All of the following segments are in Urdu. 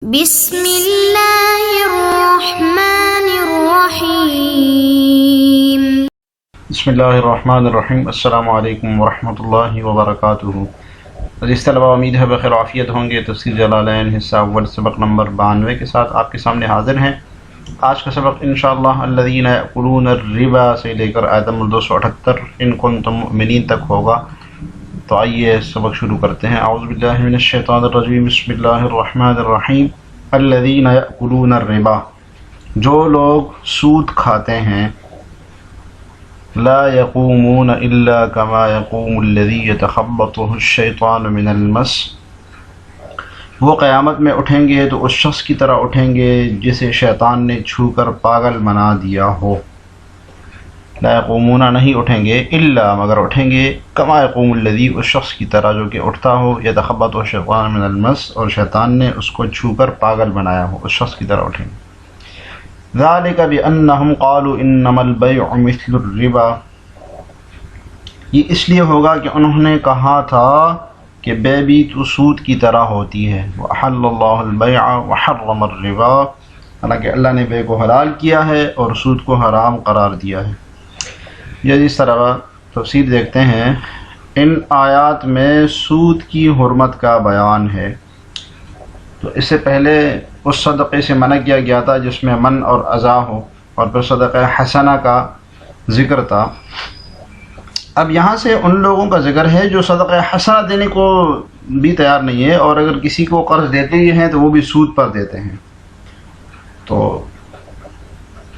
بسم اللہ الرحمن الرحیم۔ بسم اللہ الرحمن الرحیم۔ السلام علیکم ورحمۃ اللہ وبرکاتہ۔ عزیز طلبہ، امید ہے بخیر عافیت ہوں گے۔ تفسیر جلالین حصہ اول سبق نمبر 92 کے ساتھ آپ کے سامنے حاضر ہیں۔ آج کا سبق انشاءاللہ الذین یأکلون الربا سے لے کر آیت نمبر 278 ان کنتم مؤمنین تک ہوگا۔ تو آئیے سبق شروع کرتے ہیں۔ اعوذ باللہ من الشیطان الرجیم، بسم اللہ الرحمن الرحیم۔ الذین یأکلون الربا، جو لوگ سود کھاتے ہیں، لا یقومون الا کما یقوم الذی یتخبطہ الشیطان من المس، وہ قیامت میں اٹھیں گے تو اس شخص کی طرح اٹھیں گے جسے شیطان نے چھو کر پاگل بنا دیا ہو۔ لا یقومون نہیں اٹھیں گے، الا مگر اٹھیں گے، کما یقوم الذی اس شخص کی طرح جو کہ اٹھتا ہو، یتخبطہ الشیطان من المس، اور شیطان نے اس کو چھو کر پاگل بنایا ہو، اس شخص کی طرح اٹھیں گے۔ ذالک بانہم قالوا انما البیع مثل الربا، یہ اس لیے ہوگا کہ انہوں نے کہا تھا کہ بے بھی تو سود کی طرح ہوتی ہے۔ وَأَحَلَّ اللَّهُ الْبَيْعَ وَحَرَّمَ الرِّبَا، حالانکہ اللہ نے بے کو حلال کیا ہے اور سود کو حرام قرار دیا ہے۔ یہ جس طرح تفسیر دیکھتے ہیں، ان آیات میں سود کی حرمت کا بیان ہے۔ تو اس سے پہلے اس صدقے سے منع کیا گیا تھا جس میں من اور اذا ہو، اور پھر صدقہ حسنہ کا ذکر تھا۔ اب یہاں سے ان لوگوں کا ذکر ہے جو صدقہ حسنہ دینے کو بھی تیار نہیں ہے، اور اگر کسی کو قرض دیتے ہی ہیں تو وہ بھی سود پر دیتے ہیں۔ تو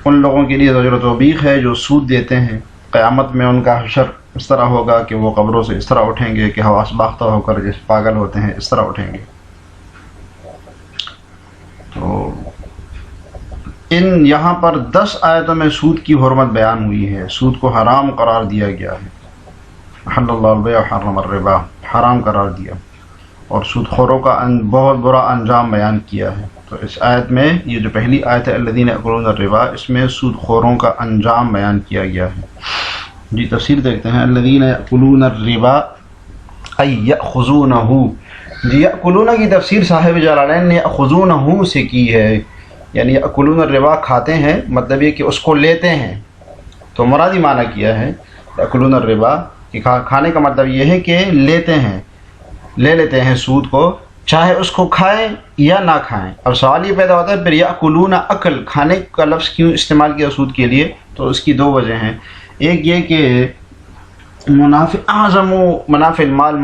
ان لوگوں کے لیے زجر و توبیخ ہے جو سود دیتے ہیں۔ قیامت میں ان کا حشر اس طرح ہوگا کہ وہ قبروں سے اس طرح اٹھیں گے کہ حواس باختہ ہو کر جس پاگل ہوتے ہیں اس طرح اٹھیں گے۔ تو یہاں پر 10 آیتوں میں سود کی حرمت بیان ہوئی ہے، سود کو حرام قرار دیا گیا ہے۔ احل اللہ البیع وحرم الربا، حرام قرار دیا، اور سود خوروں کا بہت برا انجام بیان کیا ہے۔ تو اس آیت میں یہ جو پہلی آیت ہے الذین یأکلون الربا، اس میں سود خوروں کا انجام بیان کیا گیا ہے۔ جی تفسیر دیکھتے ہیں۔ الذین یأکلون الربا ای یأخذونہ، جی یأکلون کی تفسیر صاحب جلالین نے یأخذونہ سے کی ہے، یعنی یأکلون الربا کھاتے ہیں، مطلب یہ کہ اس کو لیتے ہیں۔ تو مرادی معنی کیا ہے یأکلون الربا کہ کھانے کا مطلب یہ ہے کہ لیتے ہیں، لے لیتے ہیں سود کو، چاہے اس کو کھائیں یا نہ کھائیں۔ اب سوال یہ پیدا ہوتا ہے پھر یأکلون عقل، کھانے کا لفظ کیوں استعمال کیا سود کے لیے؟ تو اس کی 2 وجہ ہیں۔ ایک یہ کہ منافع اعظم و منافع المال،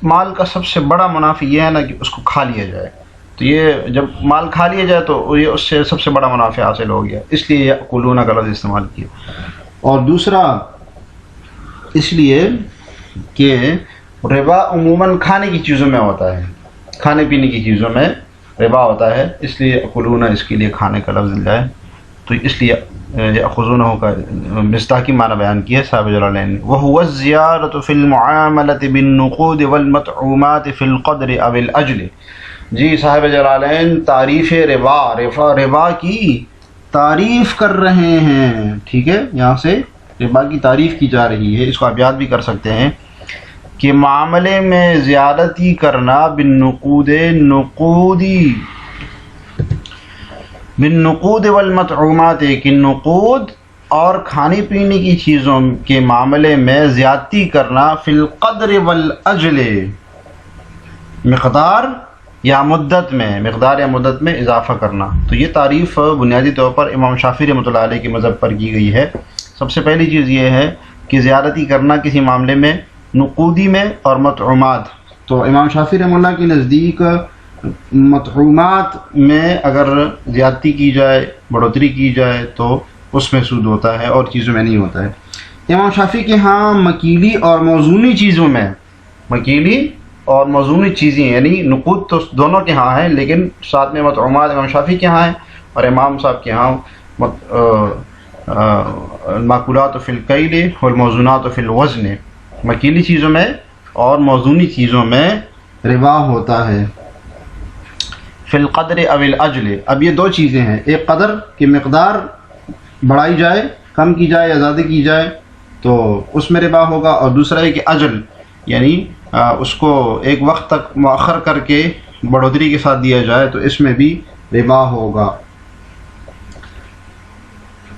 مال کا سب سے بڑا منافع یہ ہے نا کہ اس کو کھا لیا جائے۔ تو یہ جب مال کھا لیا جائے تو یہ اس سے سب سے بڑا منافع حاصل ہو گیا، اس لیے یأکلون کا لفظ استعمال کیا۔ اور دوسرا اس لیے کہ ربا عموماً کھانے کی چیزوں میں ہوتا ہے، کھانے پینے کی چیزوں میں ربا ہوتا ہے، اس لیے یأکلون اس کے لیے کھانے کا لفظ ہے۔ تو اس لیے یأخذونہ کا مصداقی معنی بیان کیا ہے صاحب جلالین نے۔ وَهُوَ الزِّيَادَةُ فِي الْمُعَامَلَةِ بِالنُّقُودِ وَالْمَطْعُومَاتِ فِي الْقَدْرِ أَوِ الْأَجْلِ، جی صاحب جلالین تعریف ربا کی تعریف کر رہے ہیں، ٹھیک ہے، یہاں سے ربا کی تعریف کی جا رہی ہے۔ اس کو آپ یاد بھی کر سکتے ہیں کہ معاملے میں زیادتی کرنا بالنقود والمطعومات، کہ نقود اور کھانے پینے کی چیزوں کے معاملے میں زیادتی کرنا، فی القدر والاجل، مقدار یا مدت میں اضافہ کرنا۔ تو یہ تعریف بنیادی طور پر امام شافعی رحمۃ اللہ علیہ کے مذہب پر کی گئی ہے۔ سب سے پہلی چیز یہ ہے کہ زیادتی کرنا کسی معاملے میں نقودی میں اور مطعومات۔ تو امام شافعی رحمۃ اللہ کے نزدیک مطعومات میں اگر زیادتی کی جائے، بڑھوتری کی جائے تو اس میں سود ہوتا ہے اور چیزوں میں نہیں ہوتا ہے۔ امام شافعی کے ہاں مکیلی اور موزونی چیزوں میں، مکیلی اور موزونی چیزیں یعنی نقود تو دونوں کے ہاں ہیں، لیکن ساتھ میں مطعومات امام شافعی کے ہاں ہیں، اور امام صاحب کے ہاں الماکولات فی الکیل والموزونات فی الوزن، مکیلی چیزوں میں اور موزونی چیزوں میں ربا ہوتا ہے۔ فی القدر او الاجل، اب یہ 2 چیزیں ہیں، ایک قدر کی مقدار بڑھائی جائے، کم کی جائے یا زیادہ کی جائے تو اس میں ربا ہوگا، اور دوسرا ہے کہ اجل، یعنی اس کو ایک وقت تک مؤخر کر کے بڑھوتری کے ساتھ دیا جائے تو اس میں بھی ربا ہوگا۔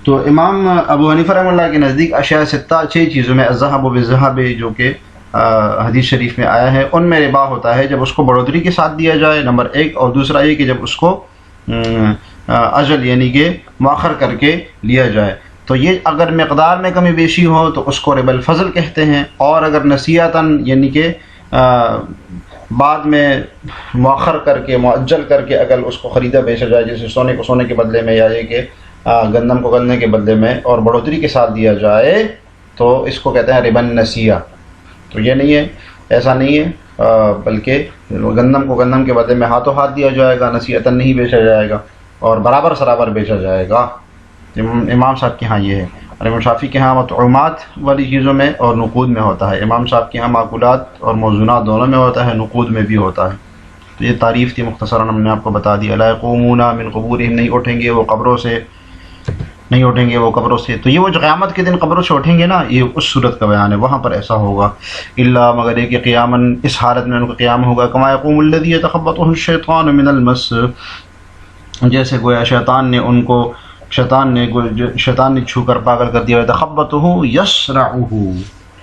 تو امام ابو حنیفہ رحمۃ اللہ کے نزدیک اشیاء ستہ 6 چیزوں میں الذهب بالذهب جو کہ حدیث شریف میں آیا ہے ان میں ربا ہوتا ہے جب اس کو بڑھوتری کے ساتھ دیا جائے، نمبر 1، اور دوسرا یہ کہ جب اس کو اجل یعنی کہ مؤخر کر کے لیا جائے۔ تو یہ اگر مقدار میں کمی بیشی ہو تو اس کو ربا الفضل کہتے ہیں، اور اگر نسیاتاً یعنی کہ بعد میں مؤخر کر کے معجل کر کے اگر اس کو خریدا بیچا جائے، جیسے سونے کو سونے کے بدلے میں، یا یہ کہ گندم کو گندم کے بدلے میں اور بڑھوتری کے ساتھ دیا جائے، تو اس کو کہتے ہیں ربا النسیہ۔ تو یہ نہیں ہے، ایسا نہیں ہے، بلکہ گندم کو گندم کے بدلے میں ہاتھوں ہاتھ دیا جائے گا، نسیۃً نہیں بیچا جائے گا، اور برابر سرابر بیچا جائے گا۔ امام صاحب کے ہاں یہ ہے، اور امام شافعی کے ہاں مطعومات والی چیزوں میں اور نقود میں ہوتا ہے، امام صاحب کے ہاں معقولات اور موزونات دونوں میں ہوتا ہے، نقود میں بھی ہوتا ہے۔ تو یہ تعریف تھی، مختصراً ہم نے آپ کو بتا دیا۔ لا یقومون من قبورہم، نہیں اٹھیں گے وہ قبروں سے، نہیں اٹھیں گے وہ قبروں سے۔ تو یہ وہ جو قیامت کے دن قبروں سے اٹھیں گے نا، یہ اس صورت کا بیان ہے، وہاں پر ایسا ہوگا۔ الا مگر یہ کہ قیاماً، اس حالت میں ان کو قیام ہوگا، کما یقوم الذی یتخبطہ الشیطان من المس، جیسے گویا شیطان نے چھو کر پاگل کر دیا، یتخبطہ یسرعہ،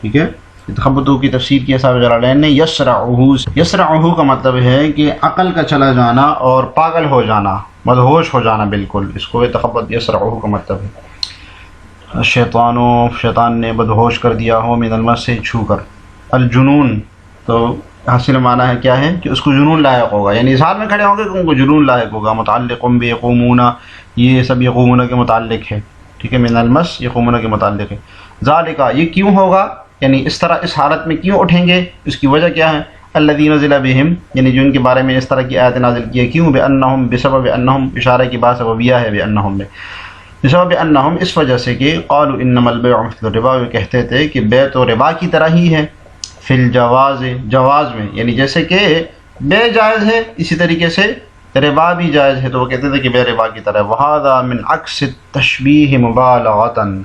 ٹھیک ہے، تخبطہ کی تفسیر کی صاحب جلالین نے، یسرعہ کا مطلب ہے کہ عقل کا چلا جانا اور پاگل ہو جانا، مدہوش ہو جانا بالکل، اس کو تخبط یسرعہ کا مطلب ہے۔ شیطان نے بدہوش کر دیا ہو، من المس سے چھو کر۔ الجنون تو حاصل معنی ہے کیا ہے کہ اس کو جنون لاحق ہوگا، یعنی اظہار میں کھڑے ہوں گے کہ ان کو جنون لاحق ہوگا۔ متعلق بیقومون، یہ سب یقومون کے متعلق ہے، ٹھیک ہے، من المس یقومون کے متعلق ہے۔ ذالک، یہ کیوں ہوگا، یعنی اس طرح اس حالت میں کیوں اٹھیں گے، اس کی وجہ کیا ہے؟ الذی نزل بہم، یعنی جو ان کے بارے میں اس طرح کی آیت نازل کی ہے، کیوں؟ بانہم، بسبب انہم، اشارہ کی بات سببیہ ہے، بانہم میں، بسبب انہم، اس وجہ سے کہ قالوا انما البیع مثل الربا، وہ کہتے تھے کہ بیع تو ربا کی طرح ہی ہے، فی الجواز، جواز میں، یعنی جیسے کہ بیع جائز ہے اسی طریقے سے ربا بھی جائز ہے، تو وہ کہتے تھے کہ بیع ربا کی طرح۔ وہذا من عکس التشبیہ مبالغۃً،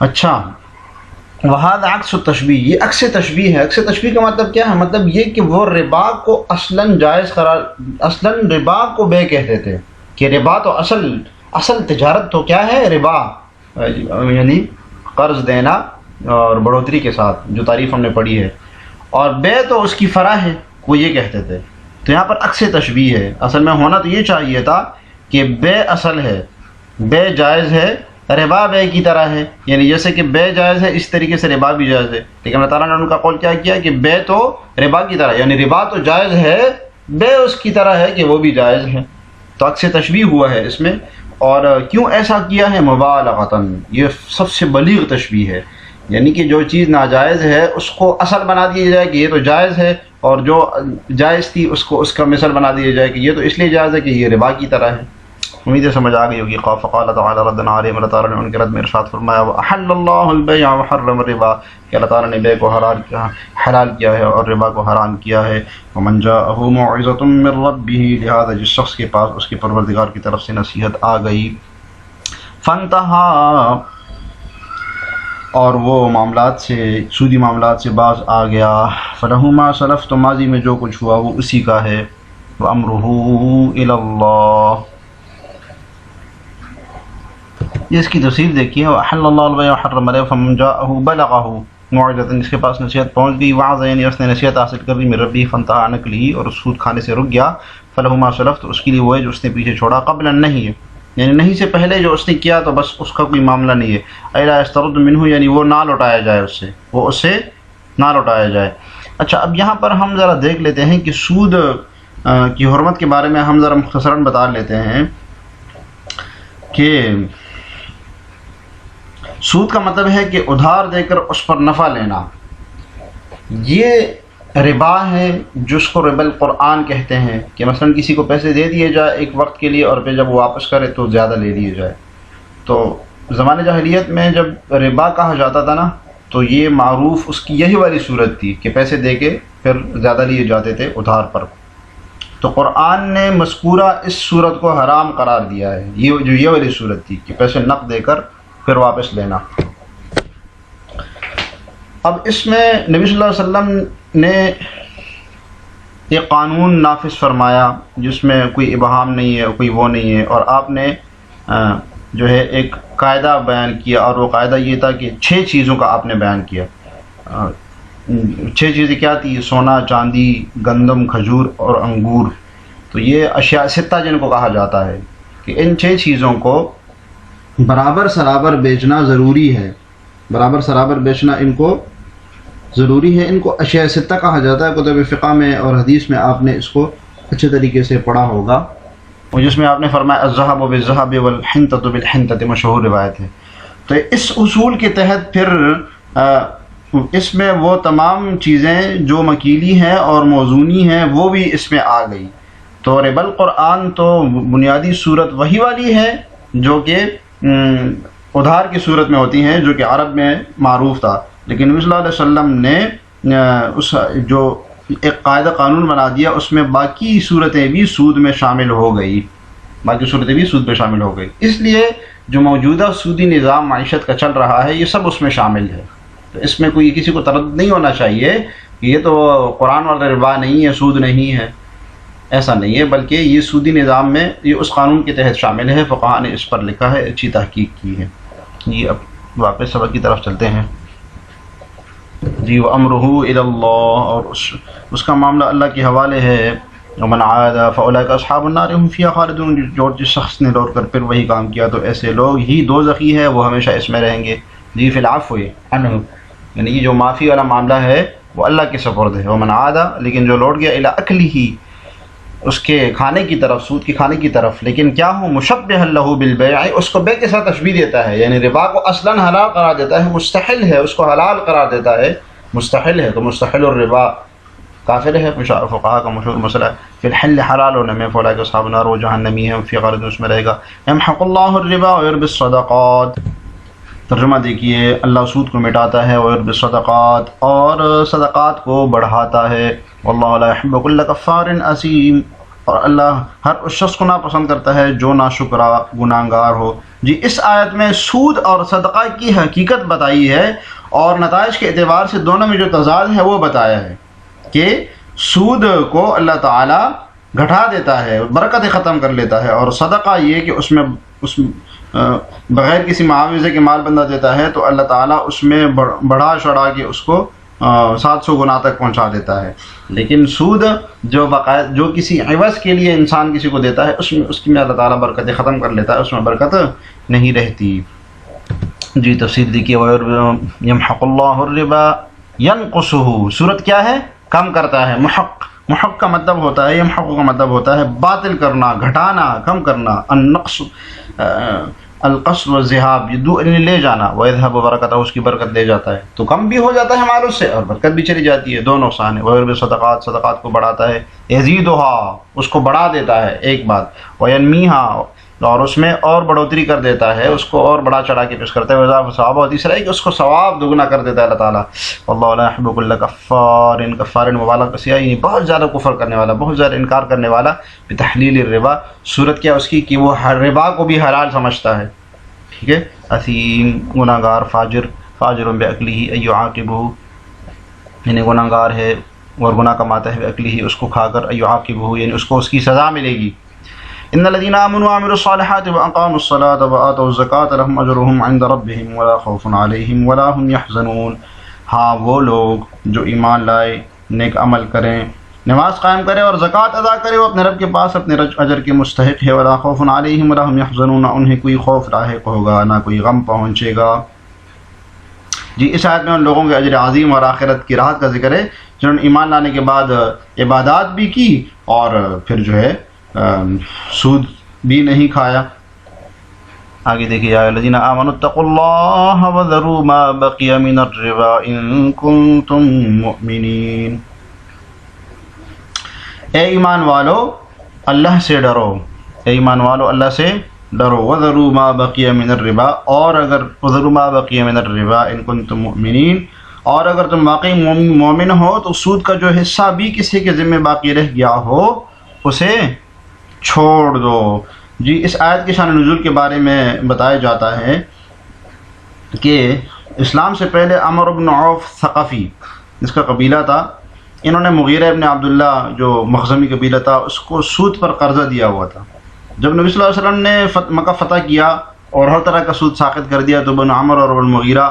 اچھا، وہذا عکس التشبیہ، یہ عکس تشبیہ ہے۔ عکس تشبیہ کا مطلب کیا ہے؟ مطلب یہ کہ وہ ربا کو اصلاً جائز قرار، اصلاً ربا کو بیع کہتے تھے، کہ ربا تو اصل تجارت تو کیا ہے؟ ربا، یعنی قرض دینا اور بڑھوتری کے ساتھ، جو تعریف ہم نے پڑھی ہے، اور بیع تو اس کی فرع ہے، وہ یہ کہتے تھے۔ تو یہاں پر عکس تشبیہ ہے، اصل میں ہونا تو یہ چاہیے تھا کہ بیع اصل ہے، بیع جائز ہے، ربا بیع کی طرح ہے، یعنی جیسے کہ بیع جائز ہے اس طریقے سے ربا بھی جائز ہے، لیکن اللہ تعالیٰ نے ان کا قول کیا کیا کہ بیع تو ربا کی طرح، یعنی ربا تو جائز ہے، بیع اس کی طرح ہے کہ وہ بھی جائز ہے۔ تو عکس تشبیہ ہوا ہے اس میں، اور کیوں ایسا کیا ہے؟ مبالغۃً، یہ سب سے بلیغ تشبیہ ہے، یعنی کہ جو چیز ناجائز ہے اس کو اصل بنا دیا جائے کہ یہ تو جائز ہے، اور جو جائز تھی اس کو اس کا مثل بنا دیا جائے کہ یہ تو اس لیے جائز ہے کہ یہ ربا کی طرح ہے۔ امید ہے سمجھ آ گئی ہوگی۔ فقال تعالی ردا علیہم، اللہ تعالیٰ نے ان کے رد میں ارشاد فرمایا، وأحل اللہ البیع وحرم الربا، کہ اللہ تعالیٰ نے بیع کو حلال کیا ہے اور ربا کو حرام کیا ہے۔ ومن جاءہ موعظۃ من ربہ، لہذا جس شخص کے پاس اس کے پروردگار کی طرف سے نصیحت آ گئی، فانتہا، اور وہ معاملات سے، سودی معاملات سے باز آ گیا، فلہ ما سلف، تو ماضی میں جو کچھ ہوا وہ اسی کا ہے، وامرہ الی اللہ۔ یہ اس کی تفسیر دیکھیے، وأحل اللہ البیع وحرم الربا فمن جاءہ بلغہ موعظۃ، جس کے پاس نصیحت پہنچ گئی، وعظ یعنی اس نے نصیحت حاصل کر لی، من ربہ، فانتہا عن اکلہ، اور سود کھانے سے رک گیا، فلہ ما سلف، تو اس کے لیے وہ ہے جو اس نے پیچھے چھوڑا، قبلا، نہیں ہے، یعنی نہیں سے پہلے جو اس نے کیا تو بس اس کا کوئی معاملہ نہیں ہے، الا یسترد منہ، یعنی وہ نہ لوٹایا جائے اس سے، وہ اس سے نہ لوٹایا جائے۔ اچھا، اب یہاں پر ہم ذرا دیکھ لیتے ہیں کہ سود کی حرمت کے بارے میں ہم ذرا مختصراً بتا لیتے ہیں کہ سود کا مطلب ہے کہ ادھار دے کر اس پر نفع لینا، یہ ربا ہے، جس کو ربا القرآن کہتے ہیں، کہ مثلا کسی کو پیسے دے دیے جائے ایک وقت کے لیے، اور پھر جب وہ واپس کرے تو زیادہ لے لیے جائے۔ تو زمانہ جاہلیت میں جب ربا کہا جاتا تھا نا، تو یہ معروف اس کی یہی والی صورت تھی کہ پیسے دے کے پھر زیادہ لیے جاتے تھے ادھار پر۔ تو قرآن نے مذکورہ اس صورت کو حرام قرار دیا ہے، یہ والی صورت تھی کہ پیسے نقد دے کر پھر واپس لینا۔ اب اس میں نبی صلی اللہ علیہ وسلم نے ایک قانون نافذ فرمایا جس میں کوئی ابہام نہیں ہے، کوئی وہ نہیں ہے، اور آپ نے جو ہے ایک قاعدہ بیان کیا، اور وہ قاعدہ یہ تھا کہ 6 چیزوں کا آپ نے بیان کیا۔ 6 چیزیں کیا تھی؟ سونا، چاندی، گندم، کھجور اور انگور۔ تو یہ اشیاء ستہ جن کو کہا جاتا ہے کہ ان 6 چیزوں کو برابر سرابر بیچنا ضروری ہے، برابر سرابر بیچنا ان کو ضروری ہے۔ ان کو اشیاء ستہ کہا جاتا ہے۔ کتب فقہ میں اور حدیث میں آپ نے اس کو اچھے طریقے سے پڑھا ہوگا، اور جس میں آپ نے فرمایا الذهب بالذهب والحنطة بالحنطة، مشہور روایت ہے۔ تو اس اصول کے تحت پھر اس میں وہ تمام چیزیں جو مکیلی ہیں اور موزونی ہیں وہ بھی اس میں آ گئی۔ تو ربا القرآن تو بنیادی صورت وہی والی ہے جو کہ ادھار کی صورت میں ہوتی ہیں، جو کہ عرب میں معروف تھا، لیکن نبی صلی اللہ علیہ وسلم نے اس جو ایک قاعدہ قانون بنا دیا، اس میں باقی صورتیں بھی سود میں شامل ہو گئی، باقی صورتیں بھی سود میں شامل ہو گئی۔ اس لیے جو موجودہ سودی نظام معیشت کا چل رہا ہے یہ سب اس میں شامل ہے۔ تو اس میں کوئی کسی کو تردد نہیں ہونا چاہیے کہ یہ تو قرآن والا ربا نہیں ہے، سود نہیں ہے، ایسا نہیں ہے، بلکہ یہ سودی نظام میں یہ اس قانون کے تحت شامل ہے۔ فقہاء نے اس پر لکھا ہے، اچھی تحقیق کی ہے۔ جی اب واپس سبق کی طرف چلتے ہیں۔ جی وَأَمْرُهُ إِلَى اللَّهِ، اور اس کا معاملہ اللہ کے حوالے ہے۔ وَمَنْ عَادَ فَأُولَٰئِكَ أَصْحَابُ النَّارِ هُمْ فِيهَا خَالِدُونَ، جو جس شخص نے لوٹ کر پھر وہی کام کیا تو ایسے لوگ ہی دوزخی ہے، وہ ہمیشہ اس میں رہیں گے۔ جی فی العفو عنہ، یعنی یہ جو معافی والا معاملہ ہے وہ اللہ کے سپرد ہے۔ وَمَنْ عَادَ، لیکن جو لوٹ گیا إِلَىٰ أَكْلِهِ، اس کے کھانے کی طرف، سود کے کھانے کی طرف، لیکن کیا ہو مشبہ لہ بالبیع، اس کو بے کے ساتھ تشبیہ دیتا ہے، یعنی ربا کو اصلاً حلال قرار دیتا ہے، مستحل ہے، اس کو حلال قرار دیتا ہے، مستحل ہے، تو مستحل الربا کافر ہے۔ فقہاء کا مشہور مسئلہ ہے فی الحل حلال ہونے میں، فاولئک اصحاب النار، وہ جہنمی ہے، فی خالدون، اس میں رہے گا۔ یمحق اللہ الربا ویربی الصدقات، ترجمہ دیکھیے، اللہ سود کو مٹاتا ہے، ویربی الصدقات، اور صدقات کو بڑھاتا ہے۔ واللہ لا يحب كل کفار اثیم، اور اللہ ہر اس شخص کو ناپسند کرتا ہے جو ناشکرا گناہگار ہو۔ جی اس آیت میں سود اور صدقہ کی حقیقت بتائی ہے، اور نتائج کے اعتبار سے دونوں میں جو تضاد ہے وہ بتایا ہے کہ سود کو اللہ تعالیٰ گھٹا دیتا ہے، برکتیں ختم کر لیتا ہے، اور صدقہ یہ کہ اس میں بغیر کسی معاوضے کے مال بندہ دیتا ہے تو اللہ تعالیٰ اس میں بڑھا چڑھا کے اس کو 700 گنا تک پہنچا دیتا ہے۔ لیکن سود جو باقاعدہ جو کسی عوض کے لیے انسان کسی کو دیتا ہے، اس کی میں اللہ تعالیٰ برکتیں ختم کر لیتا ہے، اس میں برکت نہیں رہتی۔ جی تفسیر دیکھیے، یمحق اللہ الربا ینقصہ، صورت کیا ہے؟ کم کرتا ہے۔ محق کا مطلب ہوتا ہے، یمحق کا مطلب ہوتا ہے باطل کرنا، گھٹانا، کم کرنا۔ النقص القصر والذهاب، یہ لے جانا، وَيَذْهَبُ برکتہ، اس کی برکت لے جاتا ہے، تو کم بھی ہو جاتا ہے مال اس سے اور برکت بھی چلی جاتی ہے، دو نقصان ہے۔ وَيُرْبِي الصَّدَقَاتِ، صدقات کو بڑھاتا ہے، يَزِيدُهَا، اس کو بڑھا دیتا ہے ایک بات، وَيَنْمِيهَا، اور اس میں اور بڑھوتری کر دیتا ہے، اس کو اور بڑا چڑھا کے پیش کرتا ہے، وَيَضَاعِفُ ثوابہ، اور تیسرا ہے کہ اس کو ثواب دگنا کر دیتا ہے اللہ تعالیٰ۔ وَاللَّهُ لَا يُحِبُّ كُلَّ كَفَّارٍ، کفار مبالغہ کا صیغہ، یعنی بہت زیادہ کفر کرنے والا، بہت زیادہ انکار کرنے والا، بتحلیل الربا، صورت کیا اس کی کہ وہ ربا کو بھی حلال سمجھتا ہے، ٹھیک ہے۔ اثیم، گناہ گار، فاجر باکلہ ای یعاقبہ، یعنی گناہ گار ہے اور گناہ کماتا ہے، باکلہ، اس کو کھا کر، ای یعاقبہ، یعنی اس کو اس کی سزا ملے گی۔ ان الذين آمنوا وعملوا الصالحات واقاموا الصلاة وآتوا الزکاة لهم اجرهم عند ربهم ولا خوف عليهم ولا هم يحزنون، ہاں وہ لوگ جو ایمان لائے، نیک عمل کریں، نماز قائم کرے اور زکوٰۃ ادا کرے، وہ اپنے رب کے پاس اپنے اجر کے مستحق ہے۔ ولا خوف علیہم ولا هم يحزنون، نہ انہیں کوئی خوف لاحق ہوگا، نہ کوئی غم پہنچے گا۔ جی اس آیت میں ان لوگوں کے اجر عظیم اور آخرت کی راحت کا ذکر ہے جنہوں نے ایمان لانے کے بعد عبادات بھی کی اور پھر جو ہے سود بھی نہیں کھایا۔ آگے دیکھیے، یا الذین آمنوا اتقوا اللہ وذروا ما بقی من الربا ان کنتم مؤمنین، اے ایمان والو اللہ سے ڈرو، اے ایمان والو اللہ سے ڈرو، وذروا ما بقی من الربا، اور اگر وذروا ما بقی من الربا ان کنتم مؤمنین، اور اگر تم واقعی مومن ہو تو سود کا جو حصہ بھی کسی کے ذمہ باقی رہ گیا ہو اسے چھوڑ دو۔ جی اس آیت کے شان نزول کے بارے میں بتایا جاتا ہے کہ اسلام سے پہلے عمرو بن عوف ثقفی، جس کا قبیلہ تھا، انہوں نے مغیرہ ابن عبداللہ جو مخزمی قبیلہ تھا اس کو سود پر قرضہ دیا ہوا تھا. جب نبی صلی اللہ علیہ وسلم نے مکہ فتح کیا اور ہر طرح کا سود ساقط کر دیا تو بن عمر اور بن مغیرہ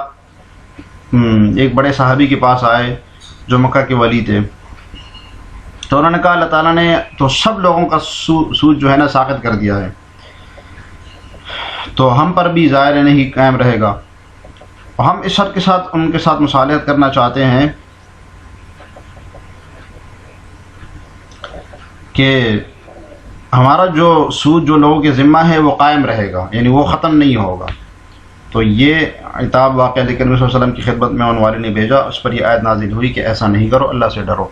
ایک بڑے صحابی کے پاس آئے جو مکہ کے ولی تھے. تو انہوں نے کہا اللہ تعالیٰ نے تو سب لوگوں کا سود جو ہے نا ساقط کر دیا ہے، تو ہم پر بھی ظاہر نہیں قائم رہے گا. اور ہم اس شرط کے ساتھ ان کے ساتھ مصالحت کرنا چاہتے ہیں کہ ہمارا جو سود جو لوگوں کے ذمہ ہے وہ قائم رہے گا، یعنی وہ ختم نہیں ہوگا. تو یہ عتاب واقعہ نبی صلی اللہ علیہ وسلم کی خدمت میں ان والے نے بھیجا، اس پر یہ آیت نازل ہوئی کہ ایسا نہیں کرو، اللہ سے ڈرو.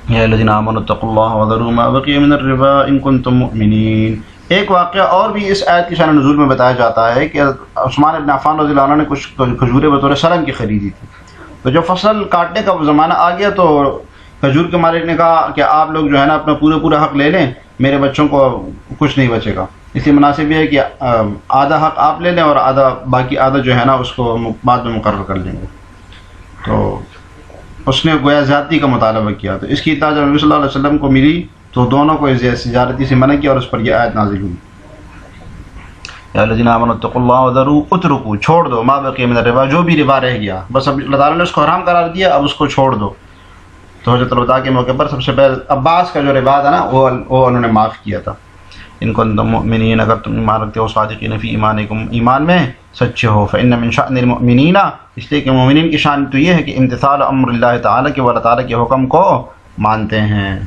یا الذین آمنوا اتقوا اللہ وذروا ما بقی من الربا ان کنتم مؤمنین. ایک واقعہ اور بھی اس آیت کی شان نزول میں بتایا جاتا ہے کہ عثمان بن عفان رضی اللہ عنہ نے کچھ کھجوریں بطور سلم کی خریدی تھی. تو جب فصل کاٹنے کا زمانہ آ گیا تو کھجور کے مالک نے کہا کہ آپ لوگ جو ہے نا اپنا پورا حق لے لیں، میرے بچوں کو کچھ نہیں بچے گا، اس لیے مناسب یہ ہے کہ آدھا حق آپ لے لیں اور باقی آدھا جو ہے نا اس کو بعد میں مقرر کر لیں گے. تو اس نے گویا زیادتی کا مطالبہ کیا. تو اس کی اطلاع جب نبی صلی اللہ علیہ وسلم کو ملی تو دونوں کو زیادتی سے منع کیا اور اس پر یہ آیت نازل ہوئی. یا الذین آمنوا اتقوا اللہ وذروا اترکوا، چھوڑ دو ما بقی من الربا، جو بھی ربا رہ گیا، بس اب اللہ تعالیٰ نے اس کو حرام قرار دیا، اب اس کو چھوڑ دو. تو حجۃ الوداع کے موقع پر سب سے پہلے عباس کا جو ربا تھا نا وہ انہوں نے معاف کیا تھا. ان کنتم مؤمنین، اگر تم ایمان رکھتے ہو، صادقین فی ایمانکم، ایمان میں سچے ہو. فإن من شأن المؤمنین، اس لیے کہ مومنین کی شان تو یہ ہے کہ امتثال امر اللہ تعالیٰ کہ وہ اللہ تعالیٰ کے حکم کو مانتے ہیں.